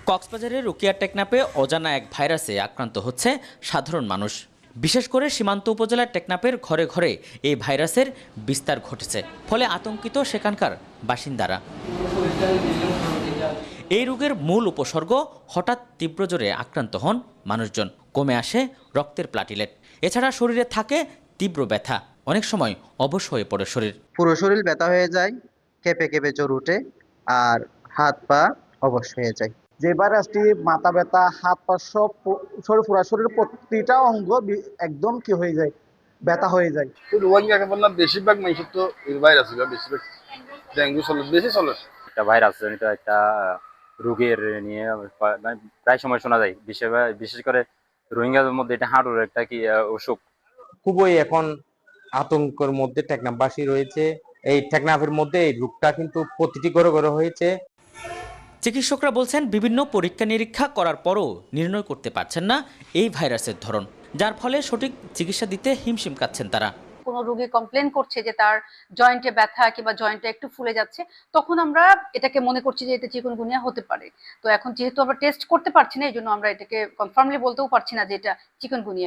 কক্সবাজারের রুকিয়া টেকনাফে অজানা এক ভাইরাসে আক্রান্ত হচ্ছে সাধারণ মানুষ। বিশেষ করে সীমান্ত উপজেলার টেকনাফের ঘরে ঘরে এই ভাইরাসের বিস্তার ঘটেছে, ফলে আতঙ্কিত সেখানকার বাসিন্দারা। এই রোগের মূল উপসর্গ হঠাৎ তীব্র জ্বরে আক্রান্ত হন মানুষজন, কমে আসে রক্তের প্লাটিলেট, এছাড়া শরীরে থাকে তীব্র ব্যথা, অনেক সময় অবশ হয়ে পড়ে শরীর। পুরো শরীর ব্যথা হয়ে যায়, কেঁপে কেঁপে জ্বর উঠে, আর হাত পা অবশ হয়ে যায়। যে ভাইরাসটি মাথা ব্যথা, হাত পা সব শরীর পুরা শরীর প্রতিটা অঙ্গ একদম কি হয়ে যায়, ব্যথা হয়ে যায়। রোহিঙ্গাকে বললাম বেশিরভাগ মানুষের তো এই ভাইরাস ছিল, বেশিরভাগ ডেঙ্গু চলে, বেশি চলে। একটা ভাইরাস জনিত একটা রোগের নিয়ে প্রায় সময় শোনা যায়, বিশেষ করে রোহিঙ্গাদের মধ্যে এটা হাঁটুর একটা কি অসুখ। খুবই এখন আতঙ্কের মধ্যে টেকনাফবাসী রয়েছে। এই টেকনাফের মধ্যে এই রোগটা কিন্তু প্রতিটি ঘরে ঘরে হয়েছে। চিকিৎসকরা বলছেন বিভিন্ন পরীক্ষা নিরীক্ষা করার পরও নির্ণয় করতে পারছেন না এই ভাইরাসের ধরন, যার ফলে সঠিক চিকিৎসা দিতে হিমশিম খাচ্ছেন তারা। কোনো রোগী কমপ্লেন করছে যে তার জয়েন্টে ব্যথা কিংবা জয়েন্টে একটু ফুলে যাচ্ছে, তখন আমরা এটাকে মনে করছি যে এটা চিকুনগুনিয়া হতে পারে। তো এখন যেহেতু আমরা টেস্ট করতে পারছি না, এই জন্য আমরা এটাকে কনফার্মলি বলতেও পারছি না যে এটা চিকুনগুনিয়া।